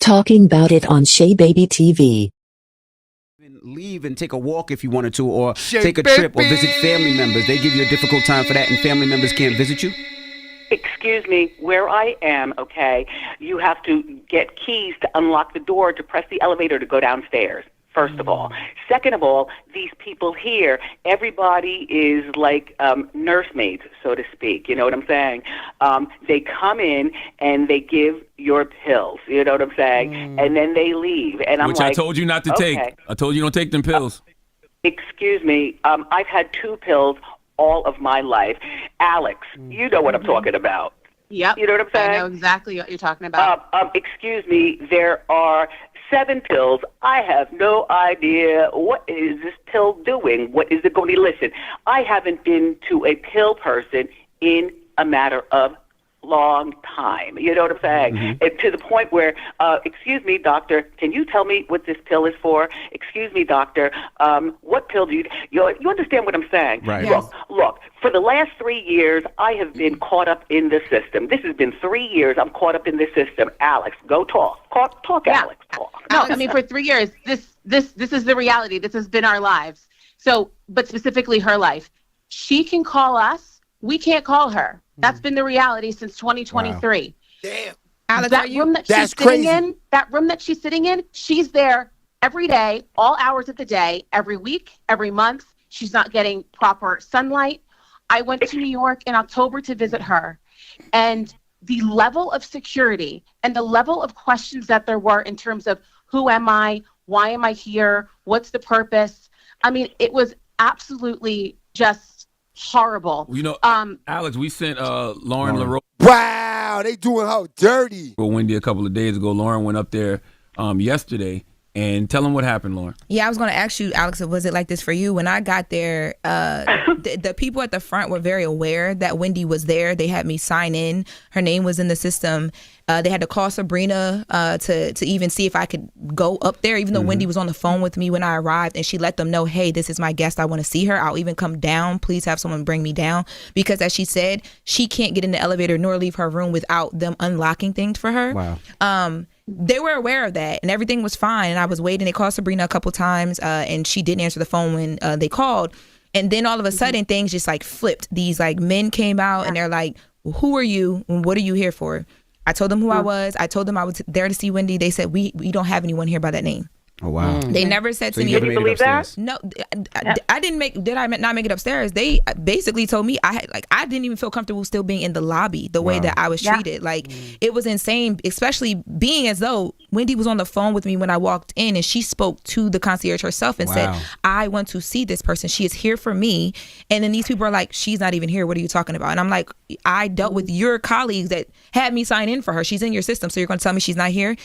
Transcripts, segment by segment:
Talking About It on SHEABABYTV. Leave and take a walk if you wanted to, or take a trip, or visit family members. They give you a difficult time for that, and family members can't visit you? Excuse me, where I am, okay, you have to get keys to unlock the door to press the elevator to go downstairs, first of all. Second of all, these people here, everybody is like nursemaids, so to speak. You know what I'm saying? They come in and they give your pills, you know what I'm saying? And then they leave. And I'm Which like, I told you not to take. I told you don't take them pills. Excuse me, I've had 2 pills all of my life. Alex, you know what I'm talking about. Yep. You know what I'm saying? I know exactly what you're talking about. Excuse me, there are 7 pills. I have no idea what is this pill doing. What is it going to listen? I haven't been to a pill person in a matter of long time. You know what I'm saying? And to the point where, excuse me, doctor, can you tell me what this pill is for? Excuse me, doctor, what pill do you understand what I'm saying? Right. Yes. Look, for the last 3 years, I have been caught up in the system. This has been 3 years I'm caught up in this system. Alex, go talk. Talk, Yeah. Alex, talk. No, I mean, for 3 years, this is the reality. This has been our lives. So, but specifically her life. She can call us. We can't call her. That's been the reality since 2023. Damn. Alex, That room that That's she's sitting crazy. in, that room that she's sitting in, she's there every day, all hours of the day, every week, every month. She's not getting proper sunlight. I went to New York in October to visit her, and the level of security and the level of questions that there were in terms of who am I, why am I here, what's the purpose? I mean, it was absolutely just horrible. You know, Alex, we sent Lauren LaRoe Wow, they doing her dirty. or Wendy a couple of days ago. Lauren went up there yesterday, and tell them what happened, Lauren. Yeah, I was going to ask you, Alex, was it like this for you? When I got there, the people at the front were very aware that Wendy was there. They had me sign in. Her name was in the system. They had to call Sabrina to even see if I could go up there, even though Wendy was on the phone with me when I arrived, and she let them know, hey, this is my guest. I want to see her. I'll even come down. Please have someone bring me down. Because as she said, she can't get in the elevator nor leave her room without them unlocking things for her. Wow. They were aware of that, and everything was fine. And I was waiting. They called Sabrina a couple times, and she didn't answer the phone when they called. And then all of a sudden, things just like flipped. These like men came out, and they're like, well, who are you, and what are you here for? I told them who I was. I told them I was there to see Wendy. They said, we don't have anyone here by that name. Oh, wow. They never said So to you me, never made it upstairs? no, I didn't make, did I not make it upstairs? They basically told me I didn't even feel comfortable still being in the lobby the way that I was treated. Like, it was insane, especially being as though Wendy was on the phone with me when I walked in, and she spoke to the concierge herself and said, I want to see this person. She is here for me. And then these people are like, she's not even here. What are you talking about? And I'm like, I dealt with your colleagues that had me sign in for her. She's in your system. So you're going to tell me she's not here?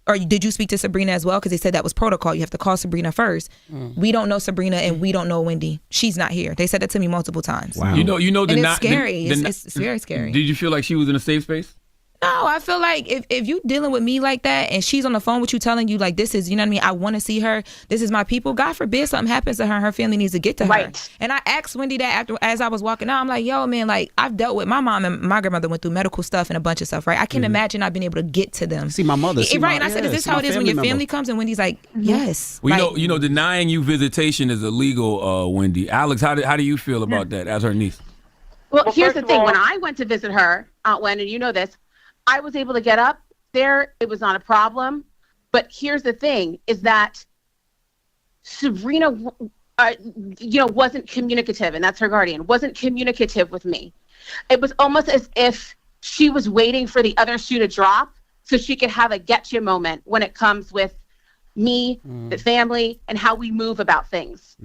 Or did you speak to Sabrina as well? Because they said that was protocol. You have to call Sabrina first. We don't know Sabrina, and we don't know Wendy. She's not here. They said that to me multiple times. Wow. You know, And it's scary. It's very scary. Did you feel like she was in a safe space? No, I feel like if you dealing with me like that, and she's on the phone with you telling you like, this is, you know what I mean, I want to see her, this is my people, God forbid something happens to her and her family needs to get to her. And I asked Wendy that as I was walking out. I'm like, yo, man, like, I've dealt with my mom, and my grandmother went through medical stuff and a bunch of stuff, right? I can't imagine not being able to get to them. See my mother. Right, and I said, is this how it is when your family comes? And Wendy's like, yes. Well, Like, you know, denying you visitation is illegal, Wendy. Alex, how do you feel about that as her niece? Well, here's first the of thing. all- When I went to visit her, Aunt Wen, and you know this, I was able to get up there. It was not a problem. But here's the thing, is that Sabrina, wasn't communicative, and that's her guardian, wasn't communicative with me. It was almost as if she was waiting for the other shoe to drop so she could have a getcha moment when it comes with me, the family, and how we move about things.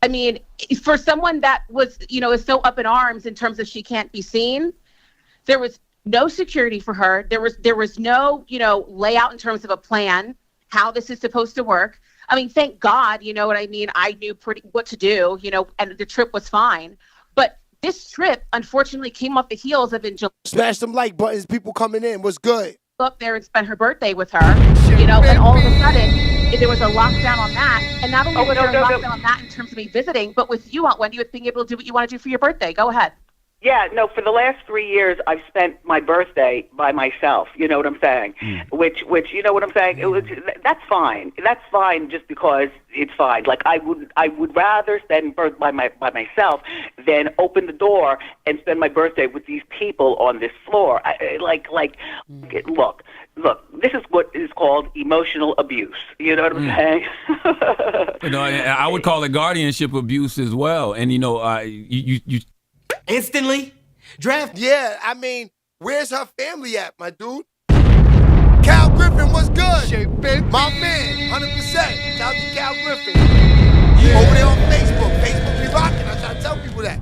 I mean, for someone that was, is so up in arms in terms of she can't be seen, there was no security for her. There was no, layout in terms of a plan, how this is supposed to work. I mean, thank God, you know what I mean? I knew what to do, and the trip was fine. But this trip, unfortunately, came off the heels of in July. Smash them like buttons, people coming in. What's good? Up there and spent her birthday with her, and all of a sudden there was a lockdown on that. And not only was there a lockdown on that in terms of me visiting, but with you, Aunt Wendy, with being able to do what you want to do for your birthday. Go ahead. Yeah, no, for the last 3 years, I've spent my birthday by myself. You know what I'm saying? Which, you know what I'm saying? That's fine. That's fine just because it's fine. Like, I would rather spend birth by myself than open the door and spend my birthday with these people on this floor. Look, this is what is called emotional abuse. You know what I'm saying? You know, I would call it guardianship abuse as well. And, you know, you instantly draft. Yeah, I mean, where's her family at, my dude? Cal Griffin, what's good? My man, 100%. Shout out to Cal Griffin. Over there on Facebook. Facebook be rocking. I try to tell people that.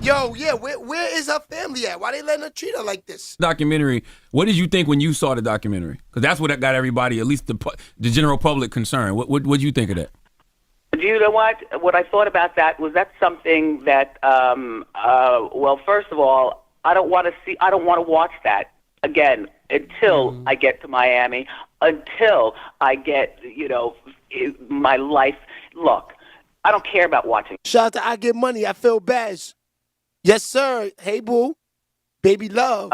Yo, yeah, where is her family at? Why they letting her treat her like this? Documentary. What did you think when you saw the documentary? Because that's what got everybody, at least the general public, concerned. What did you think of that? Do you know what? What I thought about that was that's something that, well, first of all, I don't want to watch that again until I get to Miami, until I get, you know, my life. Look, I don't care about watching. Shout out to I Get Money. I Feel Bad. Yes, sir. Hey, boo. Baby love.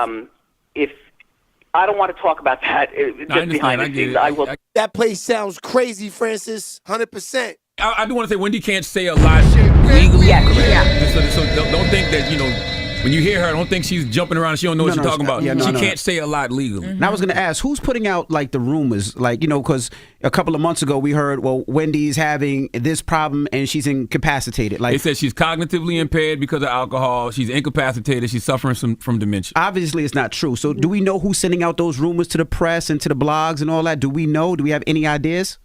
If I don't want to talk about that, just behind the scenes, I will. That place sounds crazy, Francis. 100%. I do want to say Wendy can't say a lot legally. Yeah. So don't think that, you know, when you hear her, don't think she's jumping around and she don't know what she's talking about. She can't say a lot legally. And I was going to ask, who's putting out, like, the rumors? Like, you know, because a couple of months ago we heard, well, Wendy's having this problem and she's incapacitated. Like, they said she's cognitively impaired because of alcohol. She's incapacitated. She's suffering from dementia. Obviously, it's not true. So do we know who's sending out those rumors to the press and to the blogs and all that? Do we know? Do we have any ideas?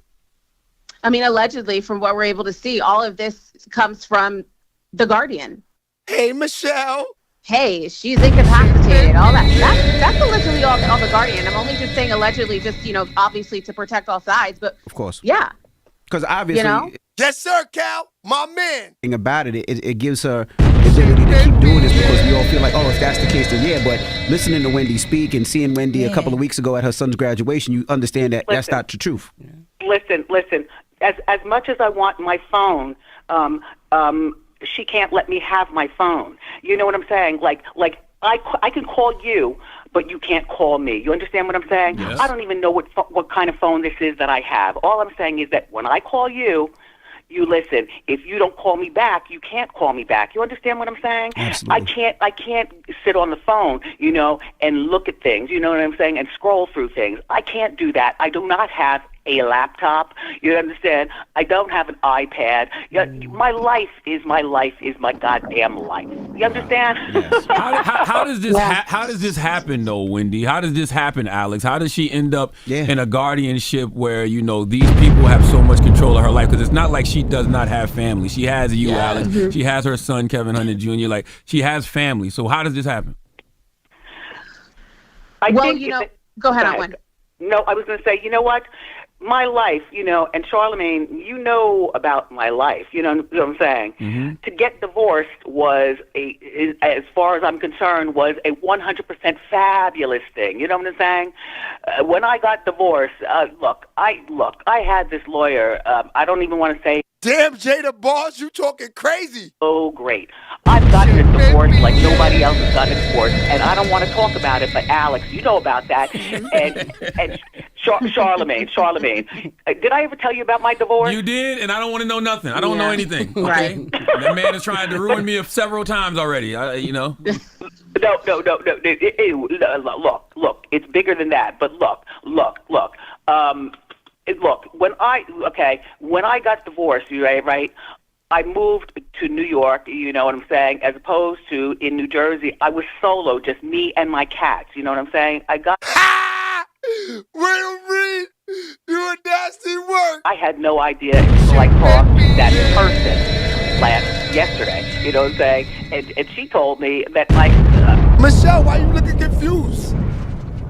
I mean, allegedly, from what we're able to see, all of this comes from The Guardian. Hey, Michelle. Hey, she's incapacitated, all that. That's allegedly all The Guardian. I'm only just saying allegedly, just, you know, obviously to protect all sides. But of course. Yeah. Because obviously. You know? Yes, sir, Cal. My man. Thing about it gives her the ability to keep doing this because we all feel like, oh, if that's the case, then yeah. But listening to Wendy speak and seeing Wendy a couple of weeks ago at her son's graduation, you understand that that's not the truth. Listen. As much as I want my phone, she can't let me have my phone. You know what I'm saying? Like I can call you, but you can't call me. You understand what I'm saying? Yes. I don't even know what kind of phone this is that I have. All I'm saying is that when I call you, you listen. If you don't call me back, you can't call me back. You understand what I'm saying? Absolutely. I can't sit on the phone, you know, and look at things, you know what I'm saying, and scroll through things. I can't do that. I do not have a laptop. You understand? I don't have an iPad. My life is my goddamn life. You understand? Yes. How does this how does this happen though, Wendy? How does this happen, Alex? How does she end up in a guardianship where, you know, these people have so much control of her life? Because it's not like she does not have family. She has you, Alex. Mm-hmm. She has her son, Kevin Hunter Jr. Like, she has family. So how does this happen? Go ahead, Owen. No, I was going to say, you know what? My life, you know, and Charlemagne, you know about my life, you know what I'm saying? Mm-hmm. To get divorced was, as far as I'm concerned, was a 100% fabulous thing. You know what I'm saying? When I got divorced, look, I had this lawyer, I don't even want to say. Damn, Jada Boss, you talking crazy. Oh, great. I've gotten a divorce like nobody else has gotten a divorce, and I don't want to talk about it, but Alex, you know about that. And Charlemagne, did I ever tell you about my divorce? You did, and I don't want to know nothing. I don't know anything. Okay? Right. That man has tried to ruin me several times already, you know. No. Look, it's bigger than that, but look. Look, when I got divorced, right, I moved to New York, you know what I'm saying, as opposed to in New Jersey, I was solo, just me and my cats, you know what I'm saying? I got... William Reed, you a nasty work. I had no idea until I talked to that person yesterday, you know what I'm saying? And she told me that, like... Michelle, why you looking confused?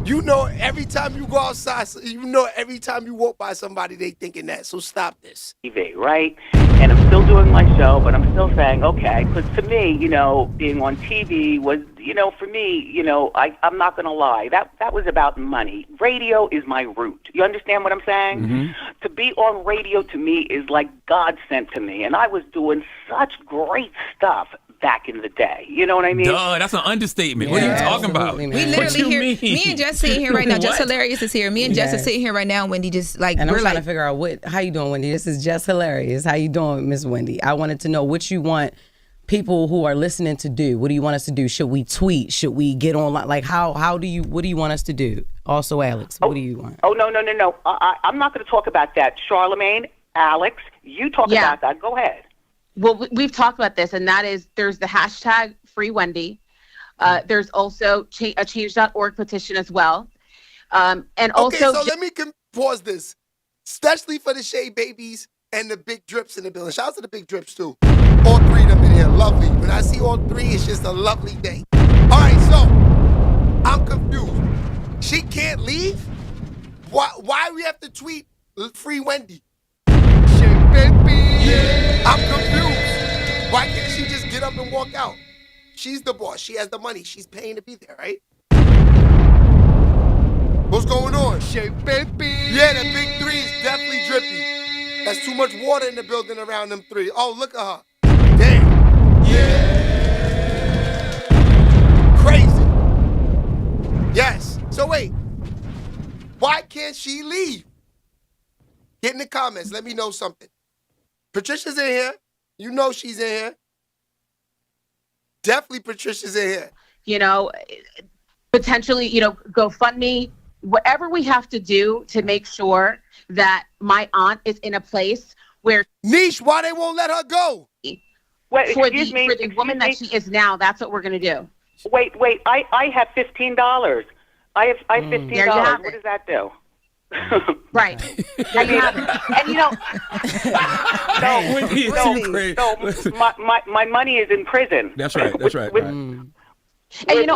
You know every time you go outside, you know every time you walk by somebody, they thinking that. So stop this. TV, right? And I'm still doing my show, but I'm still saying, okay, because to me, you know, being on TV was, you know, for me, you know, I'm not going to lie. That was about money. Radio is my root. You understand what I'm saying? Mm-hmm. To be on radio to me is like God sent to me. And I was doing such great stuff back in the day. You know what I mean? Duh, that's an understatement. What are you talking about? We literally hear me and Jess sitting here right now. Jess Hilarious is here. Me and Jess are sitting here right now. Wendy just like, and we're I'm trying like, to figure out how you doing, Wendy? This is Jess Hilarious. How you doing, Miss Wendy? I wanted to know what you want people who are listening to do. What do you want us to do? Should we tweet? Should we get online? Like what do you want us to do? Also, Alex, what do you want? Oh, no. I'm not going to talk about that. Charlamagne, Alex, you talk about that. Go ahead. Well, we've talked about this, and that is there's the hashtag Free Wendy. There's also a change.org petition as well. And also, okay, so let me pause this, especially for the Shea Babies and the big drips in the building. Shout out to the big drips too. All three of them in here, lovely. When I see all three, it's just a lovely day. All right, so I'm confused. She can't leave? Why we have to tweet Free Wendy? Shea Baby. I'm confused. Why can't she just get up and walk out? She's the boss. She has the money. She's paying to be there, right? What's going on? Shea Baby. Yeah, the big three is definitely drippy. That's too much water in the building around them three. Oh, look at her. Damn. Yeah. Crazy. Yes. So wait. Why can't she leave? Get in the comments. Let me know something. Patricia's in here. You know she's in here. Definitely Patricia's in here. You know, potentially, GoFundMe, whatever we have to do to make sure that my aunt is in a place where... Niche, why they won't let her go? For the woman that she is now, that's what we're going to do. Wait, I have $15. I have $15. There you have what it. does that do? Right. And you have it. And my money is in prison. That's right. And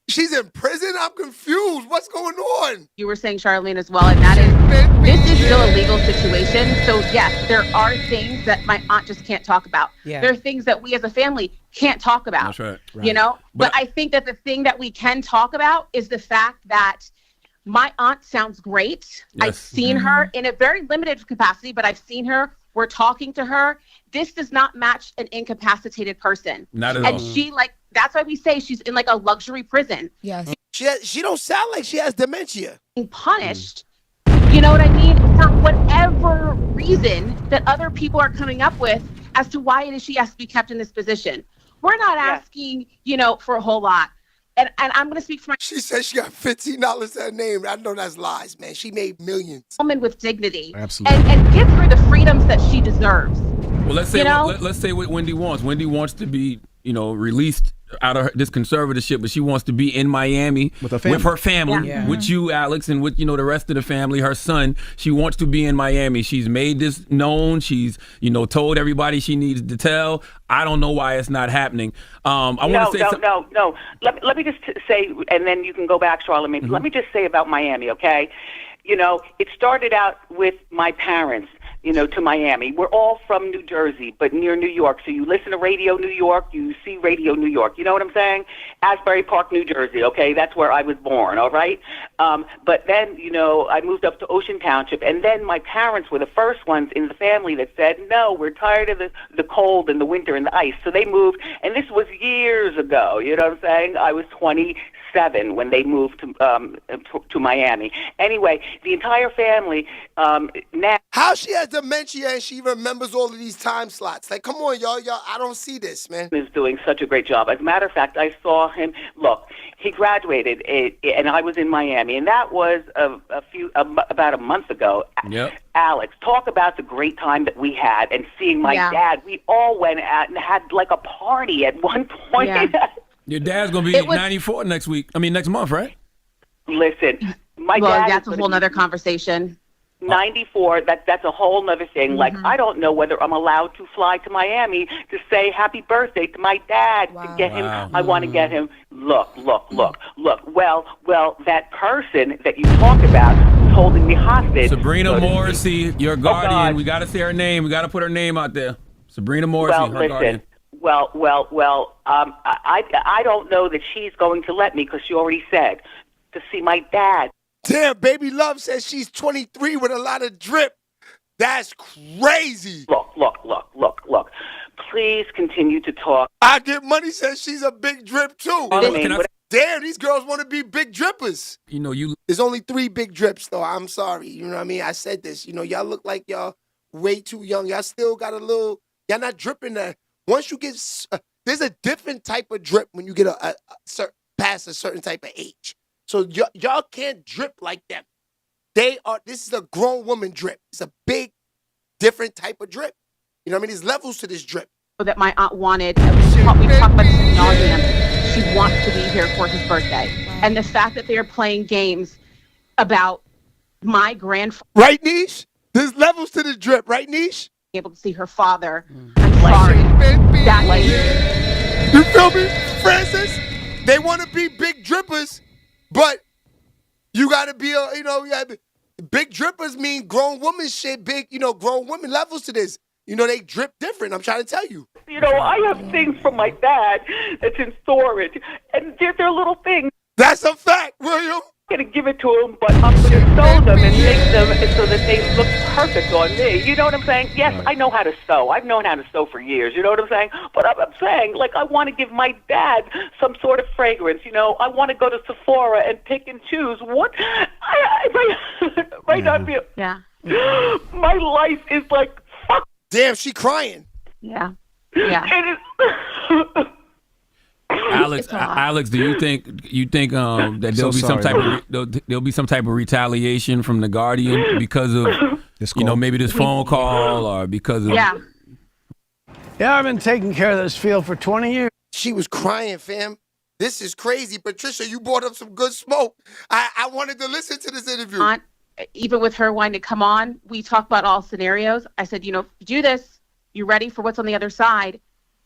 she's in prison? I'm confused. What's going on? You were saying, Charlene, as well, and that is, this is still a legal situation. So yes, there are things that my aunt just can't talk about. Yeah. There are things that we as a family can't talk about. That's right. You know? But I think that the thing that we can talk about is the fact that my aunt sounds great. Yes. I've seen her in a very limited capacity, but I've seen her. We're talking to her. This does not match an incapacitated person. Not at all. And she, that's why we say she's in a luxury prison. Yes. She don't sound like she has dementia. Being punished, you know what I mean? For whatever reason that other people are coming up with as to why it is she has to be kept in this position. We're not asking, for a whole lot. And I'm going to speak for my... She said she got $15 to her name. I know that's lies, man. She made millions. Woman with dignity. Absolutely. And give her the freedoms that she deserves. Well, let's say what Wendy wants. Wendy wants to be, released out of this conservatorship, but she wants to be in Miami with her family, with you, Alex, and with the rest of the family, her son. She wants to be in Miami. She's made this known. She's told everybody she needs to tell. I don't know why it's not happening. No. Let me just say, and then you can go back, Charlamagne. Mm-hmm. Let me just say about Miami, okay? It started out with my parents. To Miami. We're all from New Jersey, but near New York. So you listen to Radio New York, you see Radio New York. You know what I'm saying? Asbury Park, New Jersey, okay? That's where I was born, all right? But then, I moved up to Ocean Township, and then my parents were the first ones in the family that said, no, we're tired of the cold and the winter and the ice. So they moved, and this was years ago, you know what I'm saying? I was 27 when they moved to Miami. Anyway, the entire family now... How she has dementia and she remembers all of these time slots? Come on, y'all, I don't see this, man. Is doing such a great job. As a matter of fact, I saw him. Look, he graduated, and I was in Miami, and that was about a month ago. Yep. Alex, talk about the great time that we had and seeing my dad. We all went out and had a party at one point. Yeah. Your dad's gonna be 94 next month, right? Listen, my dad. That's a whole nother conversation. 94, that's a whole nother thing. Mm-hmm. I don't know whether I'm allowed to fly to Miami to say happy birthday to my dad, to get him. I want to get him. Look. Well, that person that you talk about who's holding me hostage. Sabrina Morrissey, your guardian. We got to say her name. We got to put her name out there. Sabrina Morrissey, her guardian. Well, I don't know that she's going to let me because she already said to see my dad. Damn, Baby Love says she's 23 with a lot of drip. That's crazy. Look. please continue to talk. I Get Money says she's a big drip too. Damn, these girls want to be big drippers. You know, There's only 3 big drips, though. I'm sorry. You know what I mean? I said this. You know, y'all look like y'all way too young. Y'all still got a little, y'all not dripping that. Once you get, there's a different type of drip when you get past a certain type of age. So y'all can't drip like them. This is a grown woman drip. It's a big, different type of drip. You know what I mean? There's levels to this drip. That my aunt wanted, we talked about this ad nauseam. She wants to be here for his birthday. And the fact that they're playing games about my grandfather. Right, Niche? There's levels to the drip, right, Niche? Able to see her father. I'm sorry. That lady. You feel me, Francis? They want to be big drippers, but you got to be, big drippers mean grown woman shit, big, grown women levels to this. You know, they drip different. I'm trying to tell you. You know, I have things from my dad that's in storage, and they're little things. That's a fact, William. I'm going to give it to them, but I'm going to sew them and make them so that they look perfect on me. You know what I'm saying? Yes, I know how to sew. I've known how to sew for years. You know what I'm saying? But I'm saying, like, I want to give my dad some sort of fragrance. You know, I want to go to Sephora and pick and choose what I might not be. Yeah. My life is like, fuck. Damn, she crying. Yeah. Yeah. It is. Alex, do you think that there'll be some type of retaliation from the Guardian because of maybe this phone call or because of Yeah, I've been taking care of this field for 20 years. She was crying, fam. This is crazy. Patricia, you brought up some good smoke. I wanted to listen to this interview. even with her wanting to come on, we talked about all scenarios. I said, do this. You ready for what's on the other side?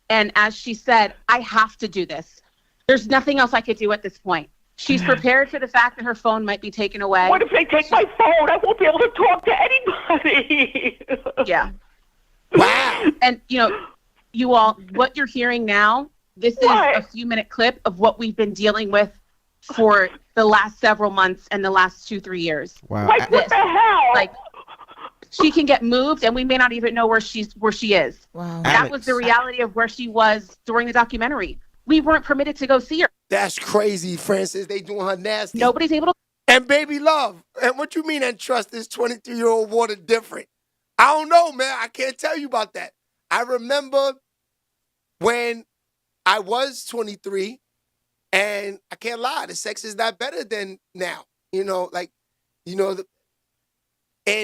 And as she said, I have to do this. There's nothing else I could do at this point. She's prepared for the fact that her phone might be taken away. What if they take my phone? I won't be able to talk to anybody. Yeah. Wow. And, you all, what you're hearing now, this is a few-minute clip of what we've been dealing with for the last several months and the last 2-3 years. Wow. Like, what the hell? She can get moved, and we may not even know where she is. Wow. That was the reality of where she was during the documentary. We weren't permitted to go see her. That's crazy, Francis. They doing her nasty. Nobody's able to. And baby love. And what you mean and trust this 23-year-old water different? I don't know, man. I can't tell you about that. I remember when I was 23, and I can't lie, the sex is not better than now. In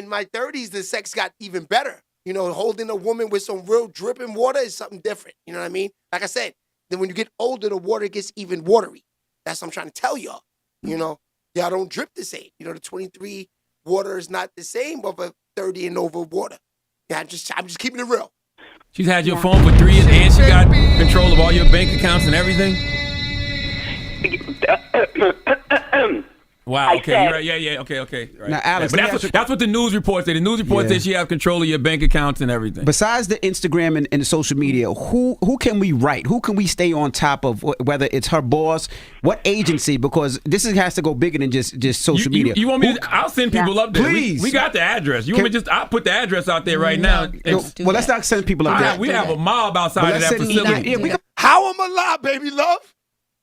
my 30s, the sex got even better. Holding a woman with some real dripping water is something different. You know what I mean? Like I said, then when you get older, the water gets even watery. That's what I'm trying to tell y'all. Y'all don't drip the same. The 23 water is not the same of a 30 and over water. Yeah, I'm just keeping it real. She's had your phone for 3 years and she got control of all your bank accounts and everything? Wow, okay, you're right. Yeah, okay. Right. Now, Alex, but that's what the news reports say. The news reports say she has control of your bank accounts and everything. Besides the Instagram and the social media, who can we write? Who can we stay on top of, whether it's her boss, what agency? Because this has to go bigger than just social media. You want me to, I'll send people up there. Please. We got the address. You want me I'll put the address out there right now. Let's not send people up there. We have a mob outside of that facility. How am I lie, baby love?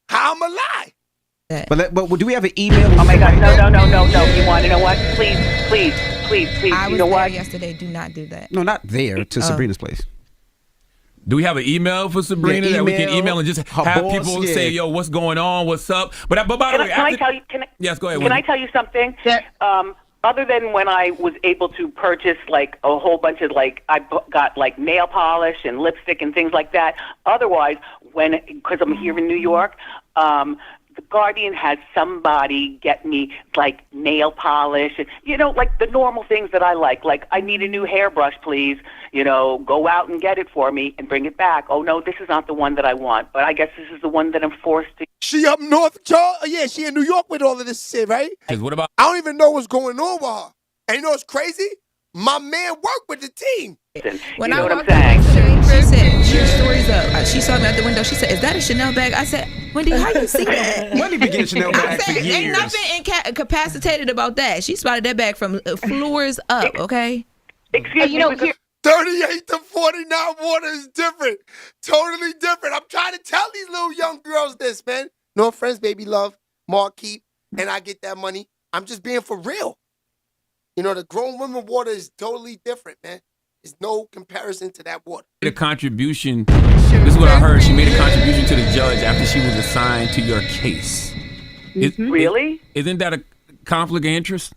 How am I lie? But do we have an email? Oh my God! No! You want to know what? Please. I was there there yesterday. Do not do that. No, not there. To Sabrina's place. Do we have an email for Sabrina that we can email and just have boss, people say, "Yo, what's going on? What's up?" But by the way, can I tell you? Yes, go ahead. Can I tell you something? Other than when I was able to purchase like a whole bunch of I got like nail polish and lipstick and things like that. Otherwise, because I'm here in New York. The Guardian had somebody get me like nail polish and like the normal things that I like. Like, I need a new hairbrush, please. Go out and get it for me and bring it back. Oh no, this is not the one that I want, but I guess this is the one that I'm forced to. She up north, Charles? Yeah, she in New York with all of this shit, right? What about? I don't even know what's going on with her. And you know what's crazy? My man worked with the team. When I walked in yesterday, she said, your story's up. She saw me out the window. She said, is that a Chanel bag? I said, Wendy, how you see that? Wendy been getting Chanel bags for years. Ain't nothing incapacitated about that. She spotted that bag from floors up, okay? Excuse me. The 38 to 49 water is different. Totally different. I'm trying to tell these little young girls this, man. No offense, baby love, Marquis, and I get that money. I'm just being for real. You know, the grown women water is totally different, man. There's no comparison to that water. A contribution. This is what I heard. She made a contribution to the judge after she was assigned to your case. Really? Isn't that a conflict of interest,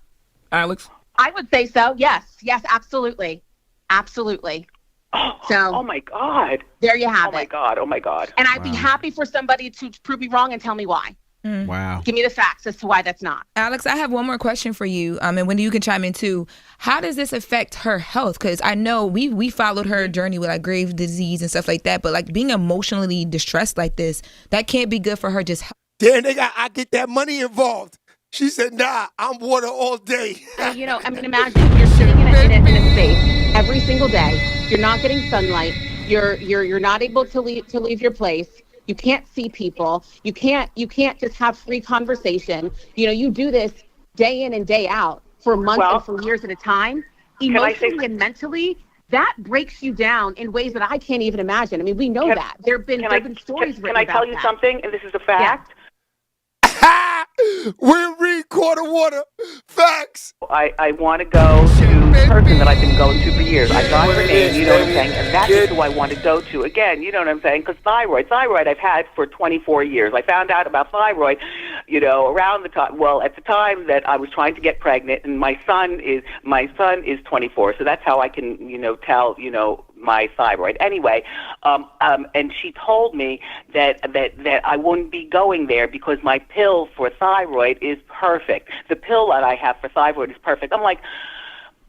Alex? I would say so. Yes. Yes, absolutely. Absolutely. Oh my God. There you have it. Oh my God. Oh my God. And I'd be happy for somebody to prove me wrong and tell me why. Wow. Give me the facts as to why that's not. Alex, I have one more question for you. And Wendy, you can chime in too. How does this affect her health? Because I know we followed her journey with like grave disease and stuff like that. But like being emotionally distressed like this, that can't be good for her just health. Then I get that money involved. She said, nah, I'm water all day. You know, I mean, imagine you're sitting in a space every single day. You're not getting sunlight. You're not able to leave your place. You can't see people. You can't just have free conversation. You know, you do this day in and day out for months and for years at a time. Emotionally and mentally, that breaks you down in ways that I can't even imagine. I mean, we know that. There have been stories written about that. Can I tell you something? And this is a fact. Yeah. We read quarter water. Facts. I want to go to the person that I've been going to for years. I got her name, you know what I'm saying? And that is who I want to go to. Again, you know what I'm saying? Because thyroid I've had for 24 years. I found out about thyroid, you know, around the time, well, at the time that I was trying to get pregnant, and my son is 24, so that's how I can, you know, tell, you know, my thyroid. Anyway, and she told me that I wouldn't be going there because my pill for thyroid is perfect. The pill that I have for thyroid is perfect. I'm like,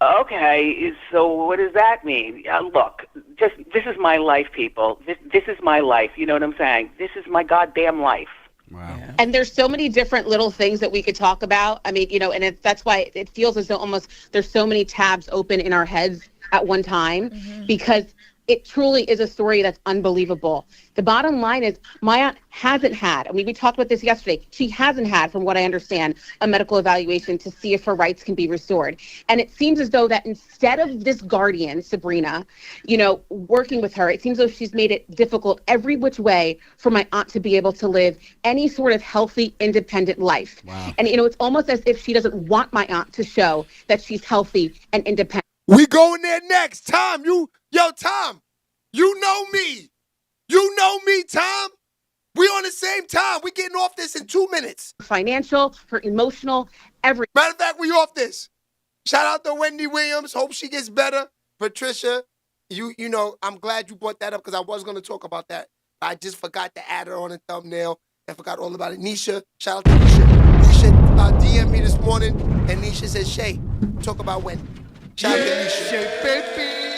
okay, so what does that mean? Look, this is my life, people. This is my life. You know what I'm saying? This is my goddamn life. Wow. Yeah. And there's so many different little things that we could talk about. I mean, you know, and that's why it feels as though almost there's so many tabs open in our heads at one time, because it truly is a story that's unbelievable. The bottom line is my aunt hasn't had, I mean, we talked about this yesterday, she hasn't had, from what I understand, a medical evaluation to see if her rights can be restored. And it seems as though that instead of this guardian, Sabrina, you know, working with her, it seems as though she's made it difficult every which way for my aunt to be able to live any sort of healthy, independent life. Wow. And, you know, it's almost as if she doesn't want my aunt to show that she's healthy and independent. We going there next. Tom, Tom, you know me. You know me, Tom. We on the same time. We getting off this in 2 minutes. Financial, her emotional, every. Matter of fact, we off this. Shout out to Wendy Williams. Hope she gets better. Patricia, you know, I'm glad you brought that up because I was going to talk about that. I just forgot to add her on the thumbnail. I forgot all about it. Nisha, shout out to Nisha. Nisha DM'd me this morning, and Nisha said, Shay, talk about Wendy. Shout out to Nisha. Shay, baby.